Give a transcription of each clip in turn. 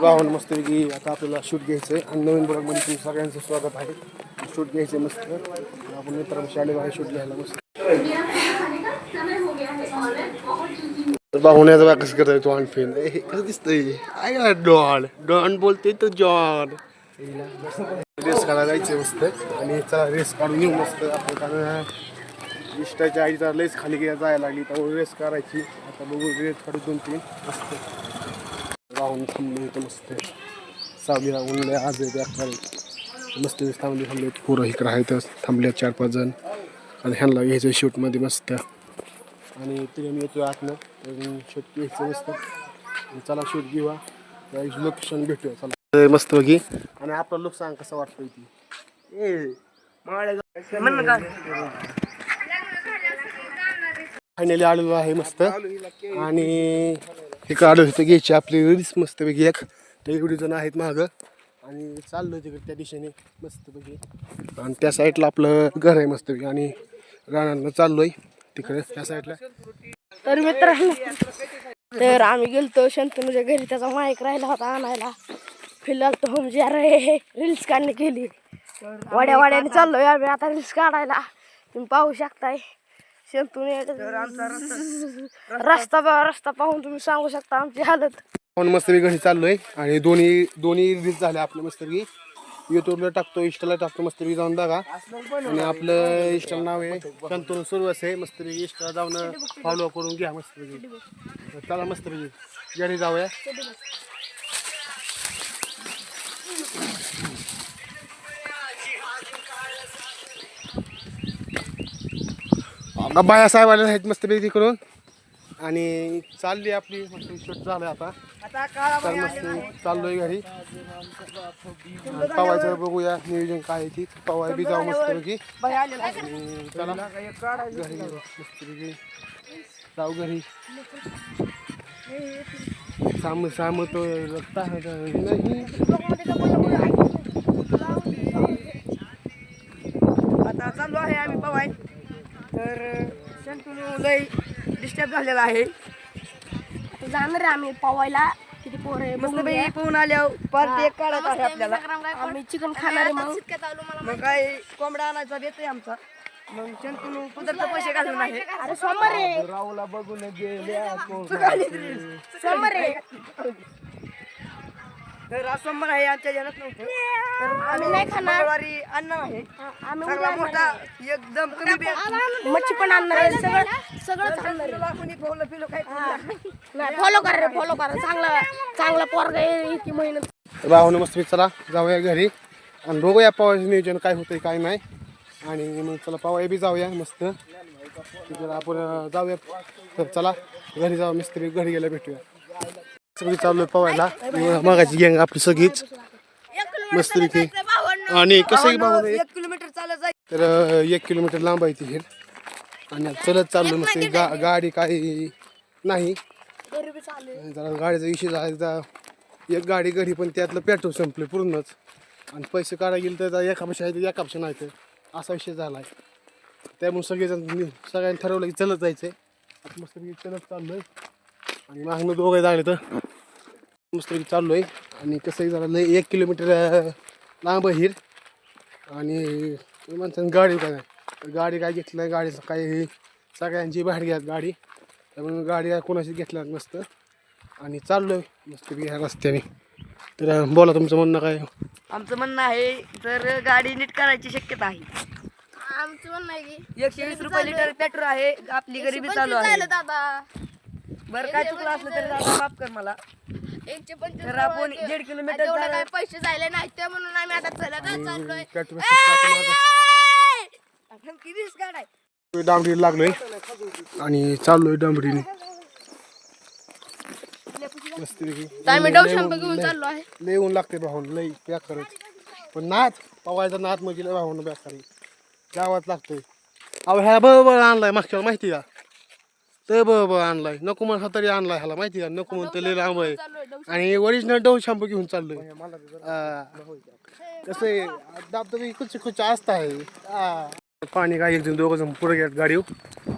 राहून मस्तपैकी आता आपल्याला शूट घ्यायचं आहे आणि नवीन ब्लॉगमध्ये तुमचं सगळ्यांचं स्वागत आहे. शूट घ्यायचं आहे मस्त. आपण मित्रांशी आलेलो आहे शूट घ्यायला मस्त. तर बाहुण्याचा बघा कसं करतोय तो अनफिन कसं दिसतंय ऐका डॉन डॉन बोलतोय तो जॉन. रेस काढायला जायचं मस्त आणि चला रेस काढून येऊ मस्त आपण कारण इष्टाच्या आईचा लयच खाली जायला लागली त्यामुळे रेस करायची. आता बघू रेस काढू 2-3 मस्त राहून थांबलो इथं मस्त सावलीला उन्हाळ्या आज मस्त थांबले पुरं इकडं आहे तर थांबले 4-5 जण आणि ह्यांना घ्यायचं शूटमध्ये मस्त आणि तिथे मी येतो आतनं शूट घ्यायचं मस्त. चला शूट घेऊया लोकेशन भेटूया चला मस्त बघी आणि आपला लुक सांग कसं वाटतंय ती फायनली आलेलो आहे मस्त आणि इकडं आलो तिथं घ्यायची आपली रील्स मस्त पैकी एक तर एवढी जण आहेत मागं आणि चाललो तिकडे त्या दिशेने मस्त पैकी आणि त्या साईडला आपलं घर आहे मस्त पैकी आणि रानांना चाललोय तिकडे त्या साईडला. तर मित्रांनो तर आम्ही गेलतो शंतनूच्या घरी त्याचा माईक राहिला होता आणायला. फिलहाल तो म्हणजे अरे रील्स काढणे केली वाड्या वाड्याने चाललोय आम्ही आता रील्स काढायला. तुम्ही पाहू शकताय शंतनू रस्ता पाहून तुम्ही सांगू शकता आमची हालत. आपण मस्तपैकी घरी चाललोय आणि दोन्ही रील्स झाल्या आपल्या मस्तपैकी युट्यूबला टाकतो इंस्टाला टाकतो मस्तपैकी जाऊन बघा आणि आपलं इंस्टाला नाव आहे शंतनू सुरवस आहे मस्तपैकी इंस्टाला जाऊन फॉलो करून घ्या मस्तपैकी. चला मस्तपैकी घरी जाऊया. बाया साहेब आले आहेत मस्तपैकी तिकडून आणि चालली आपली मस्त शूट झालं आता तर मस्त चाललोय घरी पवायचं बघूया नियोजन काय आहे ती पवाय बी जाऊ मस्तपैकी चला घरी मस्तपैकी जाऊ घरी साम तो लगता है नहीं आता चाललो आहे आम्ही पवाय तर शंतनू लय डिस्टर्ब झालेला आहे. आता जाणार आहे आम्ही पवायला किती पोर आहे मस्त पैकी पोहून आल्यावर पार्टी एक काढत आहे आपल्याला. आम्ही चिकन खाणार आहे मग काय कोंबडा आणायचा बेत आहे आमचा. मग शंतनू कुदरचे पैसे घालून आहे. अरे सोमवार आहे राहुला बघून गेल्या सोमवार आहे तर आज सोमवार आहे आमच्या जनात नव्हतं तर आम्ही नाही खाणार मंगळवारी आणणार आहे. सगळा मोठा एकदम कमी मच्छी पण आणणार आहे सगळं आणणार कोणी फॉलो पिलो काय नाही फॉलो करा चांगला पोरगा इतकी मेहनत राहून मस्त चला जाऊया घरी आणि बघूया पवायचं नियोजन काय होतंय काय नाही आणि मग चला पवाय बी जाऊया मस्त तिकडे आपण जाऊया तर चला घरी जाऊ मिस्त्री घरी गेल्या भेटूया. सगळी चालू आहे पवायला मागाची गँग आपली सगळीच मस्तपैकी आणि कसं 1 किलोमीटर चालत जाय तर 1 किलोमीटर लांब आहे ती हे आणि चलत चाललो मस्त गाडी काही नाही जरा गाडीचा विषय झाला एक गाडी घरी पण त्यातलं पेट्रोल संपलं पूर्णच आणि पैसे काढायला गेले तर एका पैसे आहे तर एका पैसे नाही तर असा विषय झाला आहे. त्यामुळे सगळ्यांनी ठरवलं की चलत जायचं आहे. आता मस्तपैकी चलत चाललो आहे आणि मागणं दोघं झाले तर मस्तपैकी चाललो आहे आणि कसंही झालं 1 किलोमीटर लांब हिर आणि माणसाने गाडी काय घेतलं नाही गाडीचं काही सगळ्यांची बाहेर घ्या गाडी त्यामुळे गाडी काय कोणाची घेतल्या मस्त आणि चाललो आहे मस्तपैकी ह्या रस्त्याने. तर बोला तुमचं म्हणणं काय. आमचं म्हणणं आहे तर गाडी नीट करायची शक्यता आहे. आमचं म्हणणं आहे की 120 रुपये लिटर पेट्रोल आहे आपली गरिबी चालू आहे दादा. बरं काय चुकलं असलं तरी दादा माफ कर मला. 125 तर आपण 1.5 किलोमीटर काय पैसे जायला नाही ते म्हणून आम्ही आता चलत चाललोय. डांबरी लागलोय आणि चाललोय डांबरीने आम्ही डवशंप घेऊन चाललो आहे. लय ऊन लागते भाऊन लय पॅक करायचं पण नाच पवायचा नाच मग गेलं भाऊन पॅक करायचं गावात लागतोय. अहो ह्या बरोबर आणलाय मागच्या माहिती का तर बरोबर आणलाय नको म्हणा तरी आणलाय ह्याला माहिती का नको म्हणतो लय लांब आहे आणि ओरिजिनल डव शॅम्पू घेऊन चाललोय. कसं आहे दाबदबी कुछ असत आहे पाणी काय 1 जण 2 जण पुढे गेल्यात गाडीवर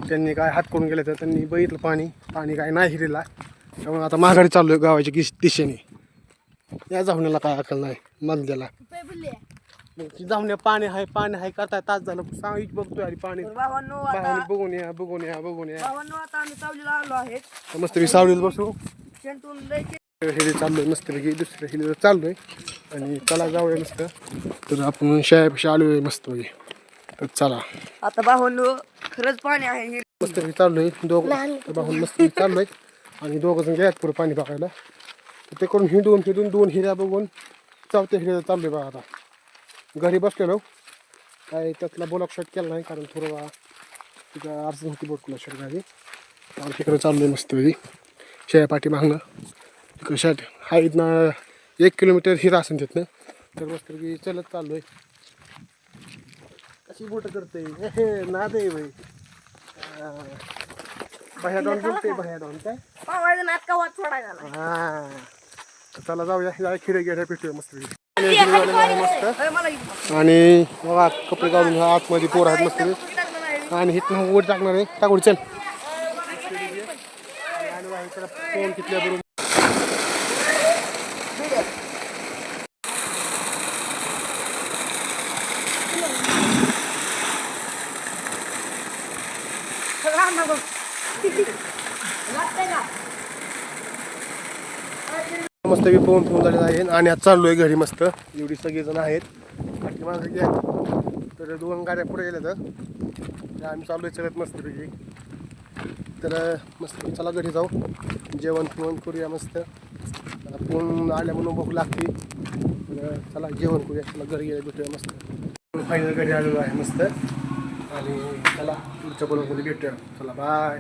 त्यांनी काय हात करून गेले तर त्यांनी बघितलं पाणी काय नाही हिरेला त्यामुळे आता माघारी चाललोय गावाच्या दिशेने. या जाऊण्याला काय अकल नाही मधल्याला. मग ती जाऊन पाणी आहे करताय तास झालं सांग बघतोय आणि पाणी भावांनो पाणी बघून या. भावांनो आता आम्ही सावलीला आलो आहे. मस्त मी सावलीत बसू शेंटून लय हिरे चाललोय मस्तपैकी दुसऱ्या हिरे चाललोय आणि चला जाऊया मस्त. तर आपण शाळेपाशी आलोय मस्त तर चला आता भावांनो खरंच पाणी आहे हे. मस्तपैकी चाललोय बाहून मस्त चाललोय आणि दोघं जण गेल्यात पुढे पाणी बघायला. ते करून हिंडून 2 हिऱ्या बघून 4थ्या हिऱ्याला चाललोय बघा. आता घरी बसलेलो काय त्यातला ब्लॉक शॉट केला नाही कारण थोडं तिथं अडचण होती बोट शॉट गाडी. तिकडे चाललोय मस्तपैकी शेळ्या पाठी मागणं तिकडे शर्ट हा इथनं 1 किलोमीटर हिरा असेल तिथनं. तर मस्तपैकी चलत चाललोय. कशी बोट करते ना दे भाई बाहेर डाऊन बोलते बाहेर डाऊन काय पावायचं नात का वाट सोडायचा नाही. हा चला जाऊया खिरे गेल्या पेटूया मस्तपैकी मस्त. मला इथं आणि बघा कपडे काढून ह्या आतमध्ये पोर आहेत मस्त. टाकलं नाही. आणि इथनं वर टाकणार आहे टाकून चल फोन तिथल्या बरोबर राम ना बघ. लागतंय का? मस्त मी पोहून झालेलं आहे आणि आज चाललोय घरी मस्त. एवढी सगळेजण आहेत बाकी माझं घ्या तर 2 गाड्या पुढे गेल्या तर आम्ही चाललोय सगळ्यात मस्तपैकी. तर मस्त चला घरी जाऊ जेवण करूया मस्त. फोन आल्या म्हणून भूक लागते तर चला जेवण करूया. चला घरी गेल्या भेटूया मस्त. फायनल घरी आलेलो आहे मस्त आणि चला पुढच्या कोणामध्ये भेटूया. चला बाय.